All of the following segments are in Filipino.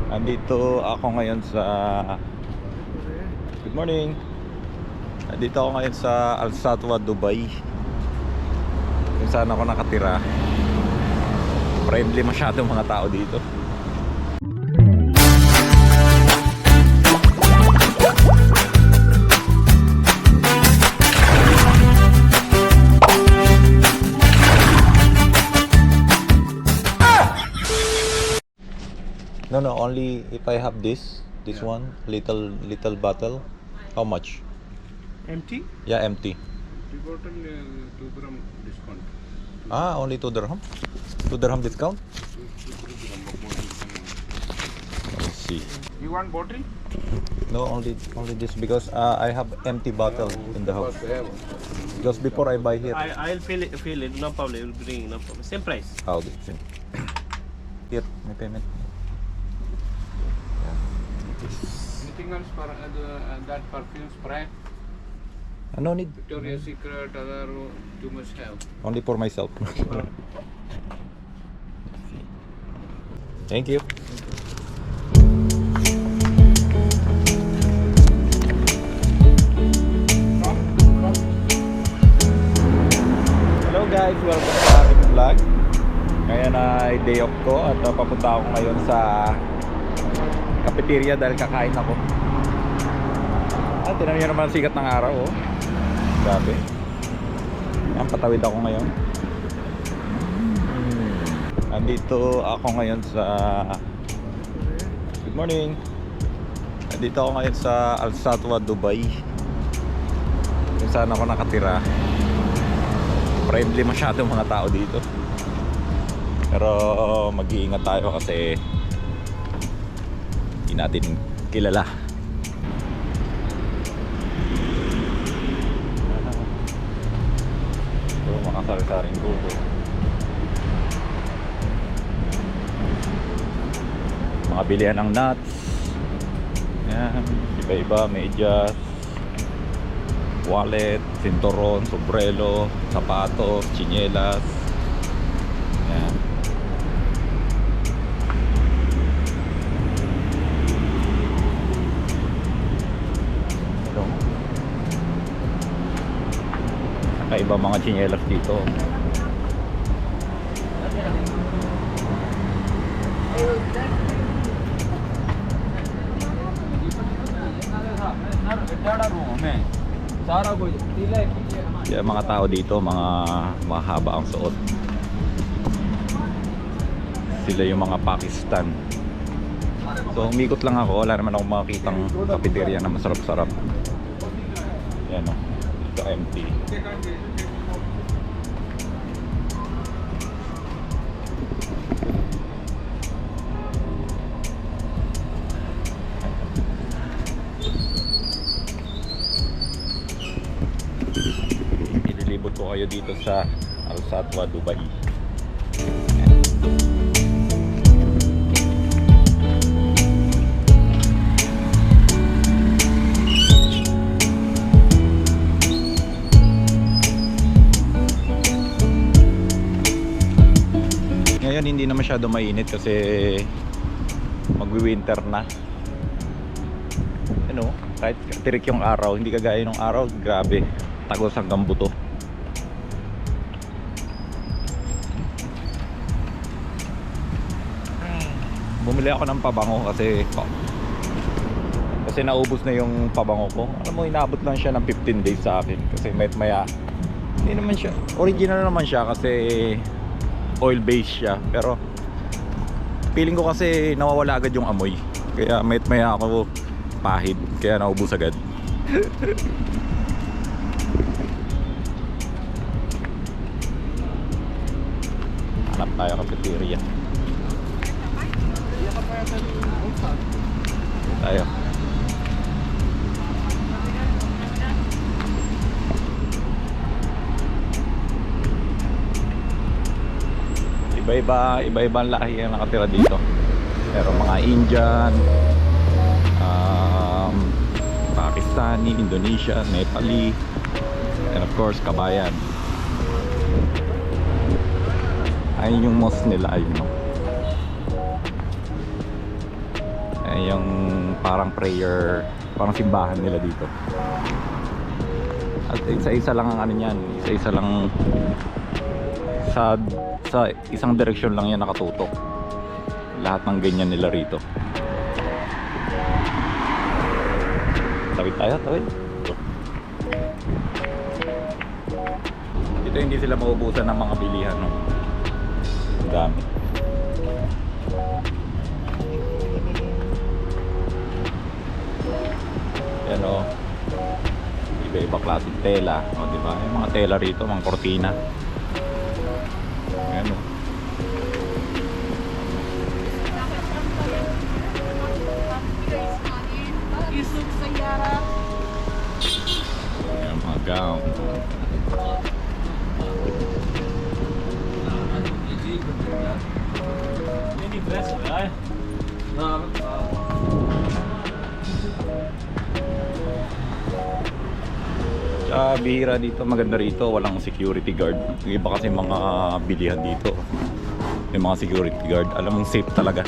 Andito ako ngayon sa Good morning. Andito ako ngayon sa Al Satwa, Dubai. Kung saan ako nakatira. Friendly masyado mga tao dito. No, only if I have this one little bottle. How much? Empty? Yeah, empty. The bottle 2 gram discount. Only 2 dirham. 2 dirham discount. 2 gram of bottle. Let's see. You want bottle? No, only this because I have empty bottle in the house. Just before I buy here. I'll fill it, no problem. We'll bring, no problem. Same price. Okay. Here, may payment. Anything else for that perfume spray? No need. Victoria's Secret, other you must have. Only for myself. Thank you. Hello guys, welcome sa ating vlog. Ngayon ay day off ko at papunta ako ngayon sa cafeteria dahil kakain ako. Tinan niyo naman ang sikat ng araw, oh. Grabe. Yan, patawid ako ngayon. Andito ako ngayon sa Good morning. Andito ako ngayon sa Al Satwa, Dubai. Kung saan ako nakatira. Friendly masyado mga tao dito. Pero mag-iingat tayo kasi hindi natin kilala. So, makasari-saring gulo. Mga bilihan ng nuts. Yan, iba-iba, medyas, wallet, sinturon, sombrero, sapatos, tsinelas. Yan. Iba mga tsinelas dito. Yeah, mga tao dito, mga mahaba ang suot. Sila yung mga Pakistan. So umikot lang ako, wala naman akong makikitang cafeteria na masarap-sarap. Yan o, ito empty. Ililibot ko kayo dito sa Al Satwa, Dubai. Ngayon hindi na masyado mainit kasi magwi-winter na. Ano, kahit tirik yung araw, hindi kagaya ng araw, grabe, tagos hanggang buto. Bumili ako ng pabango kasi naubos na yung pabango ko. Alam mo, inabot lang siya ng 15 days sa akin kasi maya hindi naman siya original naman siya kasi oil based siya, pero feeling ko kasi nawawala agad yung amoy, kaya maya ako pahid, kaya naubos agad. Hanap tayo cafeteria. Tayo. Iba-ibang lahi ang nakatira dito. Pero mga Indian, Pakistani, Indonesia, Nepali, and of course Kabayan. Ayun yung mosque nila, ayun no. Ay yung parang prayer, parang simbahan nila dito. At isa-isa lang ang ano niyan, isa-isa lang sa isang direksyon lang yan nakatutok. Lahat ng ganyan nila rito. Tawid tayo, tawid. Dito hindi sila maubusan ng mga bilihan, no? Ang dami. Yan, o. Iba-iba klaseng tela, o, diba? Yung mga tela rito, mga kortina. Yan, o. Yan, mga gown. Bihira dito, maganda rito, walang security guard. Yung iba kasi mga bilihan dito, yung mga security guard, alam mong safe talaga.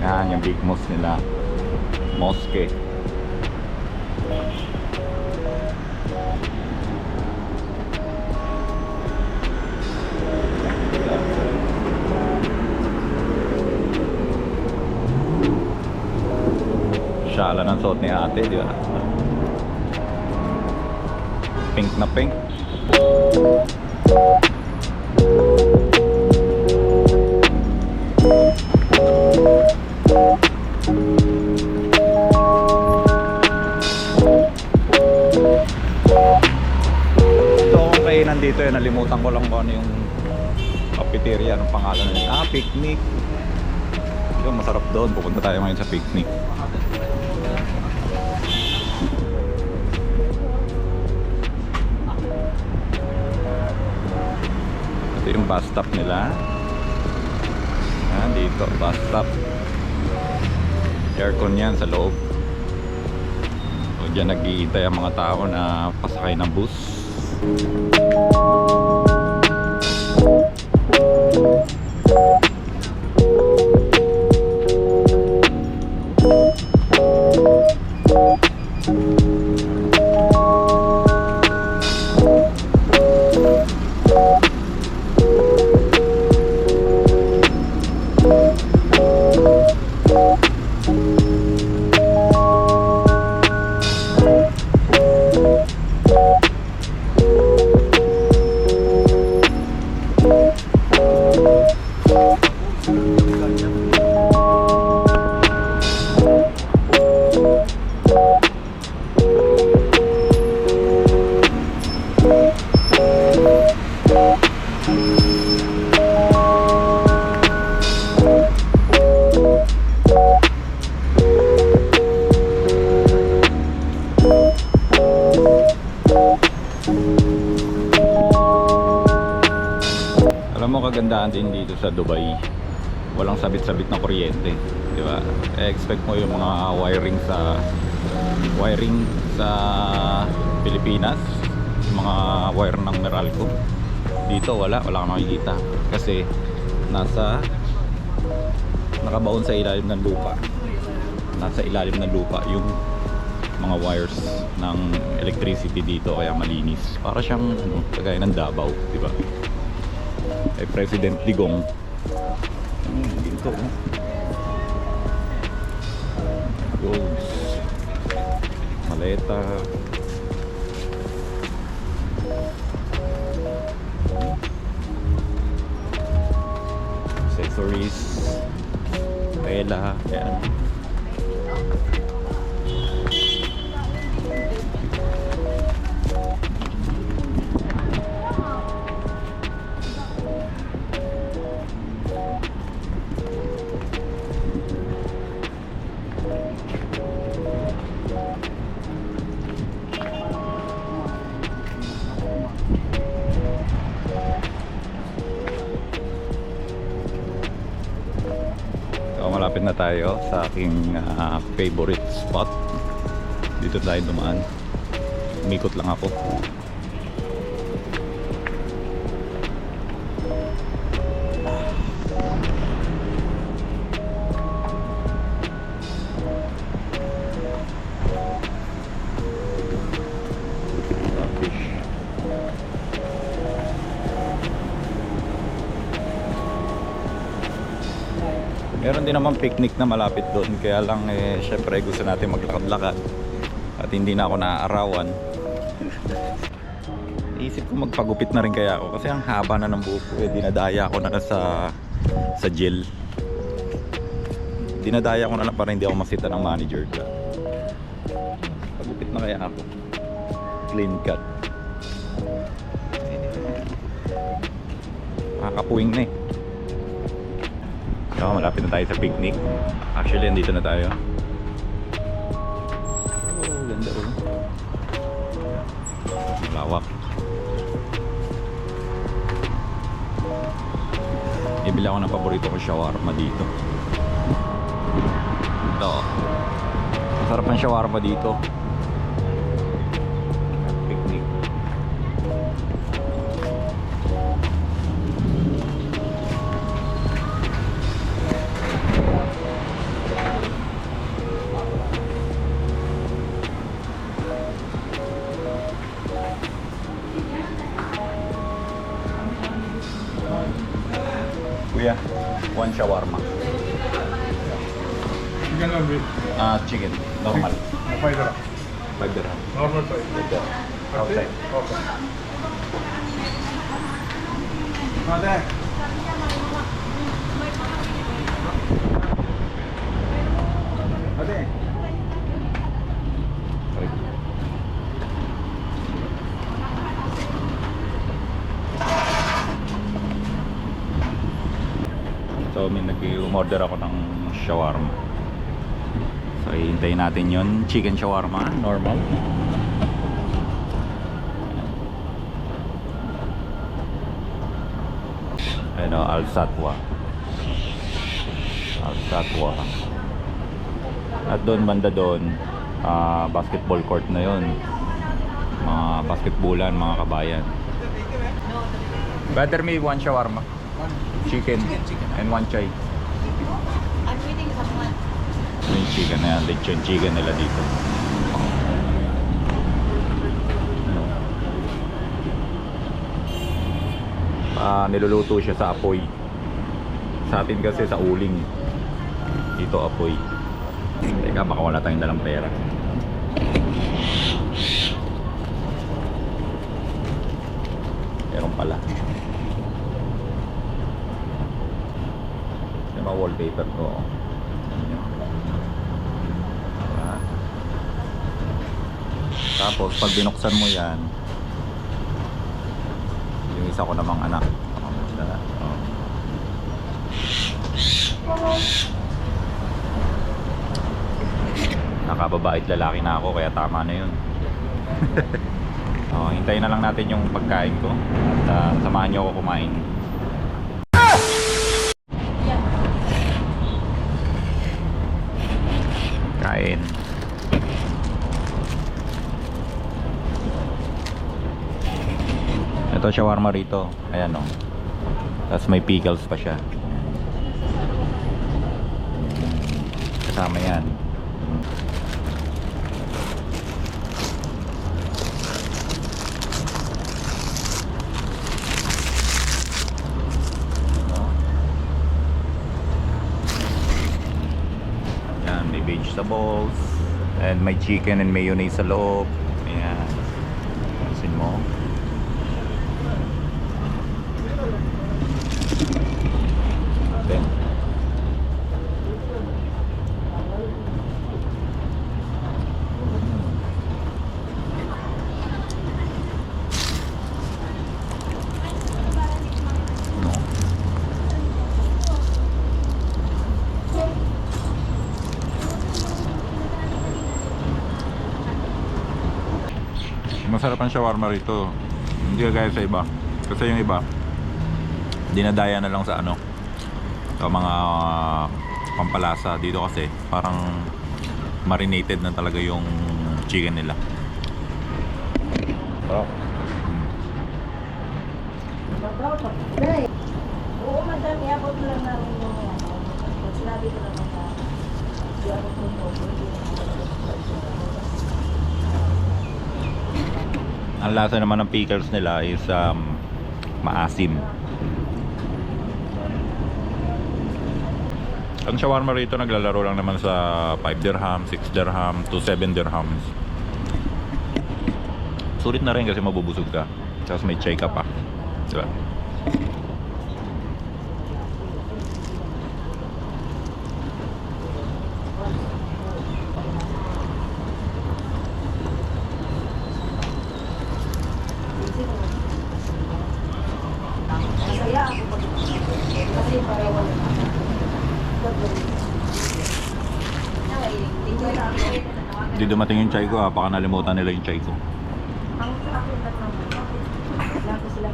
Yan yung big mosque nila, mosque. Shala ng suot ni ate, di ba? Pink na pink. Nandito eh, nalimutan ko lang kung ano yung cafeteria, anong pangalan nila. Picnic. Yung masarap doon, pupunta tayo ngayon sa picnic. Ito yung bus stop nila. Yan, dito, bus stop. Aircon yan sa loob. So dyan nag-iintay ang mga tao na pasakay ng bus. Alam mo, kagandahan din dito sa Dubai, walang sabit-sabit na kuryente, di ba? Expect mo yung mga wiring sa Pilipinas, yung mga wire ng Meralco. Dito wala kang makikita kasi nakabaon sa ilalim ng lupa. Nasa ilalim ng lupa yung mga wires ng electricity dito, kaya malinis. Para siyang kagaya ng Davao, di ba? Ay President Digong. Dito. Goods. Maleta. Accessories. Tela. Yan. malapit na tayo sa aking favorite spot. Dito tayo dumaan. Umikot lang ako. Meron din naman picnic na malapit doon, kaya lang syempre gusto natin maglakad-lakad at hindi na ako naaarawan. Isip ko magpagupit na rin kaya ako kasi ang haba na ng buhok ko, dinadaya ko na sa gel. Dinadaya ko na lang para hindi ako masita ng manager ka. Pagupit na kaya ako. Clean cut. Makakapuwing na eh. So, malapit na tayo sa picnic. Actually, andito na tayo. Oh, ganda oh. Lawak. Ibili ako ng paborito ko shawarma dito. Ito. Masarap ang shawarma dito. Picnic. Kuya, one shawarma. Chicken or beef? Chicken, normal. 5 dirham. 5 dirham. Normal size. Outside. Okay. Ate. Ate. Sorry. So may nag-order ako ng shawarma. So hihintayin natin yun. Chicken shawarma, normal. Ano, Al-Satwa. Al-Satwa. At doon, banda doon, basketball court na yun. Mga basketballan, mga kabayan. Better me one shawarma. Chicken and one chai. I'm waiting someone. Yung chicken na yan, lechon chicken nila dito. Niluluto siya sa apoy. Sa atin kasi sa uling. Dito apoy. Teka, baka wala tayong dalang pera. Meron pala. Yung mga wallpaper ko. Ayan. Tapos pag binuksan mo yan, yung isa ko namang anak. Nakababait lalaki na ako, kaya tama na yun. Hintayin na lang natin yung pagkain ko at samahan nyo ako kumain. Kain. Ito shawarma rito. Ayan o. Tapos may pickles pa siya. Kasama yan. Yan, may vegetables. And may chicken and mayonnaise sa loob. Ayan. Pansin mo. Then, masarap ang shawarma rito. Hindi kagaya sa iba. Kasi yung iba dinadaya na lang sa ano, sa mga pampalasa. Dito kasi parang marinated na talaga yung chicken nila. Oh. Oo, madam, iabot mo lang namin yung sinabi ko naman na iabot mo yung Ang lasa naman ng pickles nila is maasim. Ang shawarma rito naglalaro lang naman sa 5 dirham, 6 dirham to 7 dirhams. Sulit na rin kasi mabubusog ka. Tapos may chai ka pa. Diba? masaya ako pag kasi para wala Hindi dumating yung chai ko ha. Baka nalimutan nila yung chai ko. ang sa akin lang naman lang ko sila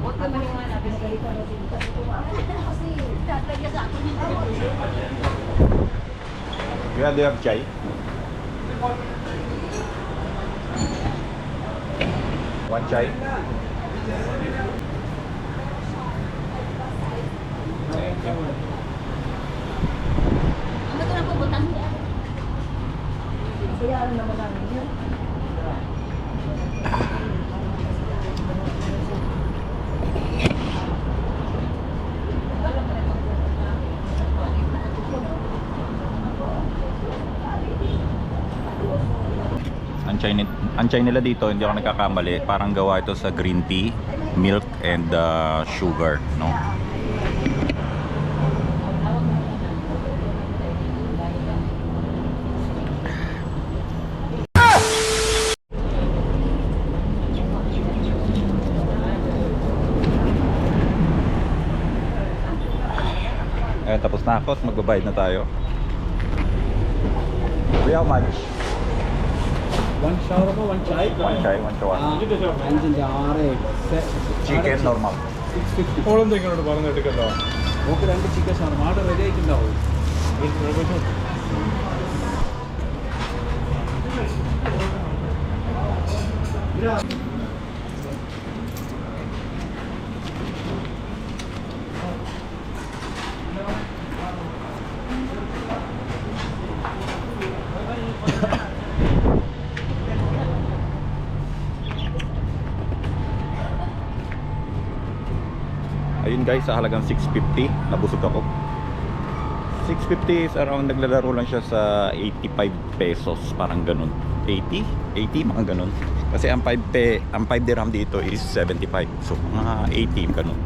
huwag ka maniwala pinagalitan na sila kasi tatagya sa akin Yeah, do you have chai? One chai? Thank you. ano ito na pupunta kaya ano naman namin yun Ang chai nila dito, hindi ako nagkakamali, parang gawa ito sa green tea, milk and sugar, no? Eh, tapos na ako at magbabayad na tayo. How much? One shawarma, one chai. One chai, one shawarma. Chicken normal. 650. ഓളെന്തെങ്കിലും പറഞ്ഞു എടുക്കല്ലോ ഓക്കെ 2 ചിക്കൻ ഷവർമ order ready ആയിട്ടുണ്ടാവും Ayun guys, sa halagang 650, nabusog ako. 650 is around, naglalaro lang siya sa 85 pesos, parang ganun. 80, mga ganun. Kasi ang 5 dirham dito is 75. So mga 80 ganun.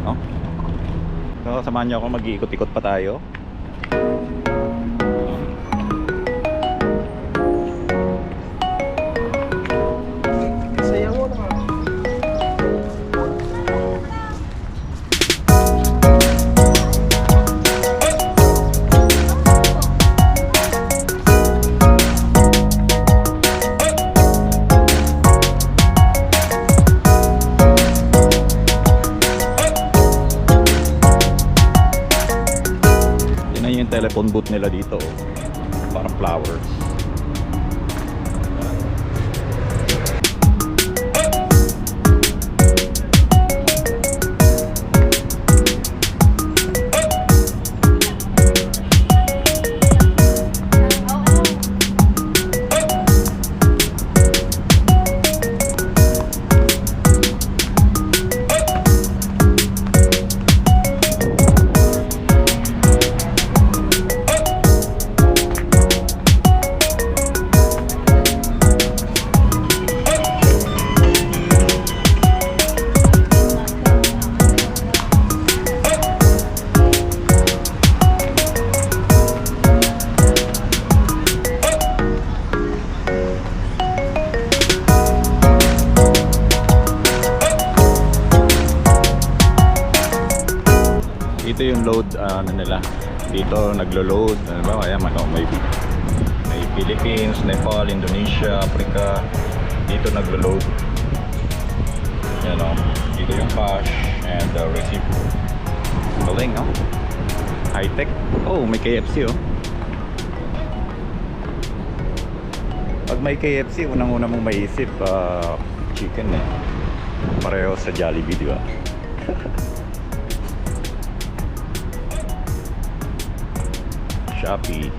No? So samahan niyo ako, mag-iikot-ikot pa tayo. Telephone booth nila dito, oh. Parang flowers. Dito yung load ano nila. Dito naglo-load, ano ba? Kaya may Philippines, Nepal, Indonesia, Africa. Dito naglo-load. Yan o. Dito yung cash. Ayan. And receipt. Galing, no? High-tech. Oh, may KFC, oh. Pag may KFC, unang-una mong maisip, chicken eh. Pareho sa Jollibee, di ba? Shopee.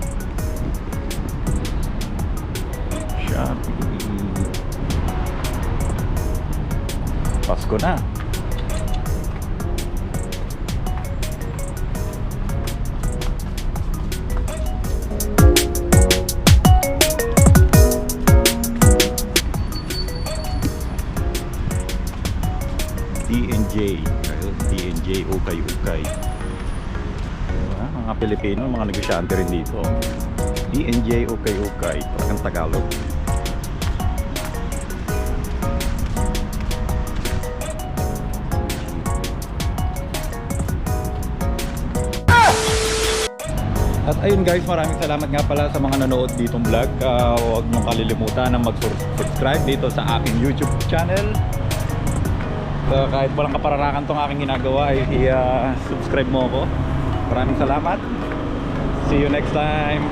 Pasko na. D&J. D&J, ukay-ukay. Diba? Mga Pilipino, mga negosyante rin dito. D&J, ukay-ukay. Talagang Tagalog. At ayun guys, maraming salamat nga pala sa mga nanood ditong vlog. Huwag niyong kalilimutan na mag-subscribe dito sa aking YouTube channel. Kahit walang kapararakan tong aking ginagawa, i-subscribe mo ako. Maraming salamat. See you next time.